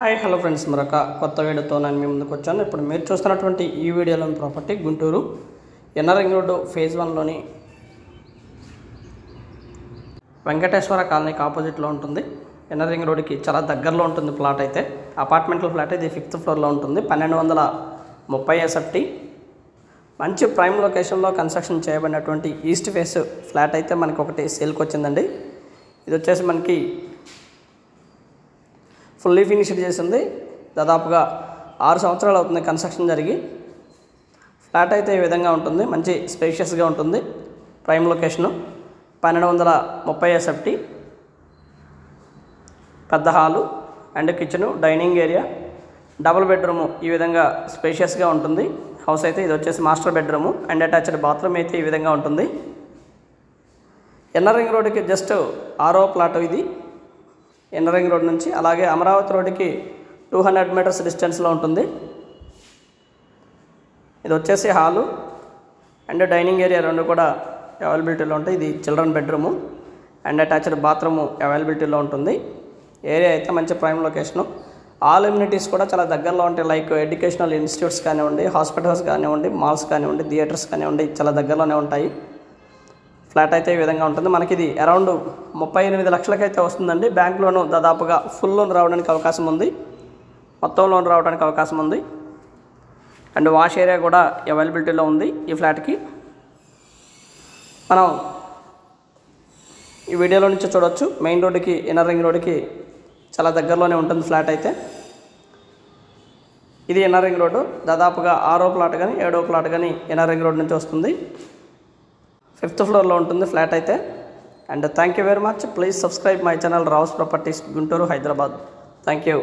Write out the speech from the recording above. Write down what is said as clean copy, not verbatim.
Hi hello friends, మరొక కొత్త వీడియోతో నేను మీ ముందుకు వచ్చాను. ఇప్పుడు మీరు చూస్తున్నటువంటి ఈ వీడియోలోని property Guntur inner ring road phase 1లోని వెంకటేశ్వర కాలనీకి ఆపోజిట్లో ఉంటుంది. ఎన్ఆర్ రింగ్ రోడ్డుకి చాలా దగ్గరలో ఉంటుంది ప్లాట్ అయితే. అపార్ట్మెంటల్ ఫ్లాట్ ఇది 5th ఫ్లోర్లో ఉంటుంది. 1230 SFT. మంచి ప్రైమ్ లొకేషన్లో కన్స్ట్రక్షన్ చేయబడినటువంటి ఈస్ట్ ఫేస్ ఫ్లాట్ అయితే మనకి ఒకటి సేల్కి వచ్చిందండి. ఇది వచ్చేసి మనకి ఫుల్లీ ఫినిష్డ్ చేసింది. దాదాపుగా 6 సంవత్సరాలు అవుతుంది కన్స్ట్రక్షన్ జరిగి. ఫ్లాట్ అయితే ఈ విధంగా ఉంటుంది, మంచి స్పేషియస్గా ఉంటుంది. Prime location 1230 SFT. పెద్ద hall and kitchen, dining area, double bedroom ఈ విధంగా స్పేషియస్గా ఉంటుంది హౌస్ అయితే. ఇది వచ్చేసి master bedroom and attached bathroom అయితే ఈ విధంగా ఉంటుంది. ఎన్ఆర్ రింగ్ రోడ్డుకి జస్ట్ 6వ ప్లాట్ ఇది. ఎన్ఆర్ రింగ్ రోడ్ నుంచి అలాగే అమరావతి రోడ్డుకి 200 మీటర్స్ డిస్టెన్స్లో ఉంటుంది. ఇది వచ్చేసి హాలు అండ్ డైనింగ్ ఏరియా రెండు కూడా అవైలబిలిటీలో ఉంటాయి. ఇది children bedroom and attached bathroom అవైలబిలిటీలో ఉంటుంది. ఏరియా అయితే మంచి ప్రైమ్ లొకేషను. ఆల్ ఎమ్యూనిటీస్ కూడా చాలా దగ్గరలో ఉంటాయి. లైక్ ఎడ్యుకేషనల్ ఇన్స్టిట్యూట్స్ కానివ్వండి, హాస్పిటల్స్ కానివ్వండి, మాల్స్ కానివ్వండి, థియేటర్స్ కానివ్వండి, చాలా దగ్గరలోనే ఉంటాయి. ఫ్లాట్ అయితే ఈ విధంగా ఉంటుంది. మనకి ఇది అరౌండ్ 38 లక్షలకైతే వస్తుందండి. బ్యాంక్ లోను దాదాపుగా ఫుల్ లోన్ రావడానికి అవకాశం ఉంది, మొత్తం లోన్ రావడానికి అవకాశం ఉంది. అండ్ వాష్ ఏరియా కూడా అవైలబిలిటీలో ఉంది ఈ ఫ్లాట్కి. మనం ఈ వీడియోలో నుంచి చూడవచ్చు, మెయిన్ రోడ్డుకి ఎన్ఆర్ రింగ్ రోడ్డుకి చాలా దగ్గరలోనే ఉంటుంది ఫ్లాట్ అయితే. ఇది ఎన్ఆర్ రింగ్ రోడ్డు. దాదాపుగా 6వ ప్లాట్ కానీ 7వ ప్లాట్ కానీ ఎన్ఆర్ రింగ్ రోడ్ నుంచి వస్తుంది. 5th ఫ్లోర్లో ఉంటుంది ఫ్లాట్ అయితే. And thank you very much. Please subscribe my channel Rao's properties Guntur, Hyderabad. Thank you.